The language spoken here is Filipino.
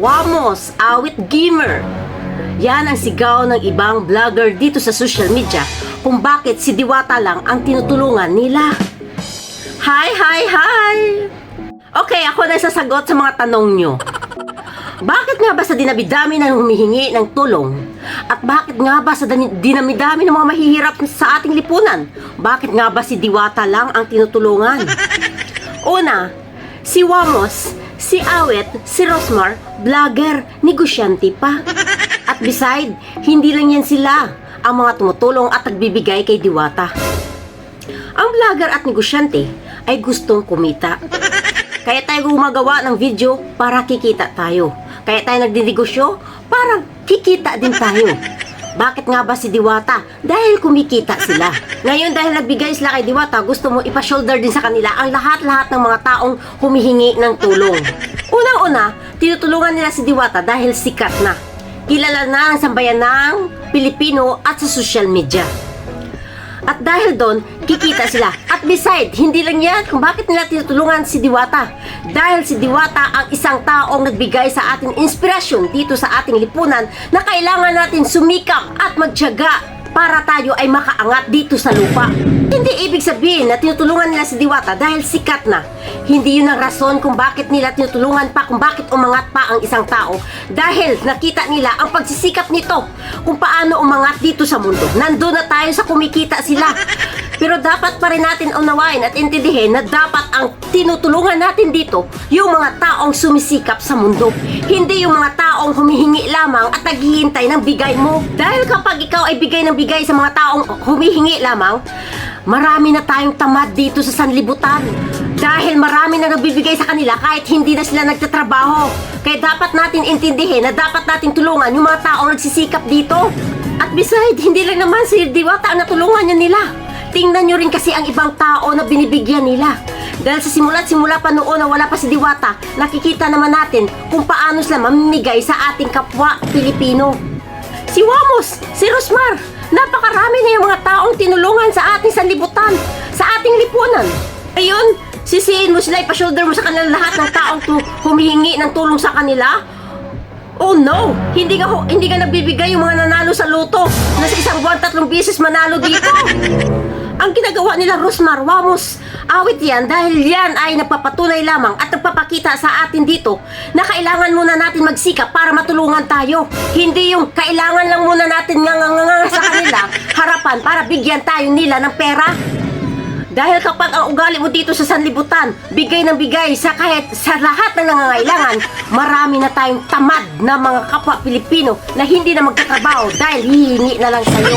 Wamos, awit gamer. Yan ang sigaw ng ibang vlogger dito sa social media kung bakit si Diwata lang ang tinutulungan nila. Hi! Okay, ako na sasagot sa mga tanong nyo. Bakit nga ba sa dinami-dami ng humihingi ng tulong? At bakit nga ba sa dinami-dami ng mga mahihirap sa ating lipunan? Bakit nga ba si Diwata lang ang tinutulungan? Una, si Wamos, si Awit, si Rosmar, vlogger, negosyante pa. At beside, hindi lang yan sila ang mga tumutulong at nagbibigay kay Diwata. Ang vlogger at negosyante ay gustong kumita. Kaya tayo gumagawa ng video para kikita tayo. Kaya tayo nagdinegosyo para kikita din tayo. Bakit nga ba si Diwata? Dahil kumikita sila. Ngayon dahil nagbigay sila kay Diwata, gusto mo ipa-shoulder din sa kanila ang lahat-lahat ng mga taong humihingi ng tulong. Unang-una, tinutulungan nila si Diwata dahil sikat na. Kilala na ang sambayan ng Pilipino at sa social media. At dahil doon, kikita sila. At beside, hindi lang yan kung bakit nila tinutulungan si Diwata. Dahil si Diwata ang isang taong nagbigay sa ating inspirasyon dito sa ating lipunan na kailangan natin sumikap at magtiyaga para tayo ay makaangat dito sa lupa. Hindi ibig sabihin na tinutulungan nila si Diwata dahil sikat na. Hindi yun ang rason kung bakit nila tinutulungan pa, kung bakit umangat pa ang isang tao. Dahil nakita nila ang pagsisikap nito kung paano umangat dito sa mundo. Nandun na tayo sa kumikita sila. Pero dapat pa rin natin unawain at intindihin na dapat ang tinutulungan natin dito yung mga taong sumisikap sa mundo. Hindi yung mga taong humihingi lamang at naghihintay ng bigay mo. Dahil kapag ikaw ay bigay ng bigay sa mga taong humihingi lamang, marami na tayong tamad dito sa sanlibutan. Dahil marami na nagbibigay sa kanila kahit hindi na sila nagtatrabaho. Kaya dapat natin intindihin na dapat natin tulungan yung mga taong nagsisikap dito. At beside, hindi lang naman si Diwata ang natulungan niya nila. Tingnan nyo rin kasi ang ibang tao na binibigyan nila. Dahil sa simula pa noon na wala pa si Diwata, nakikita naman natin kung paano sila mamimigay sa ating kapwa Pilipino. Si Wamos, si Rosmar, napakarami na yung mga taong tinulungan sa ating sanlibutan, sa ating lipunan. Ayun, sisihin mo sila, ipa-shoulder mo sa kanila lahat ng taong humihingi ng tulong sa kanila. Oh no! Hindi ka nagbibigay yung mga nanalo sa loto na sa isang buwan 3 beses manalo dito. Ang ginagawa nila Rosmar, Wamos, awit yan dahil yan ay nagpapatunay lamang at nagpapakita sa atin dito na kailangan muna natin magsikap para matulungan tayo. Hindi yung kailangan lang muna natin nga sa kanila harapan para bigyan tayo nila ng pera. Dahil kapag ang ugali mo dito sa sanlibutan, bigay ng bigay sa kahit sa lahat ng nangangailangan, marami na tayong tamad na mga kapwa Pilipino na hindi na magtatrabaho dahil hihingi na lang sa'yo.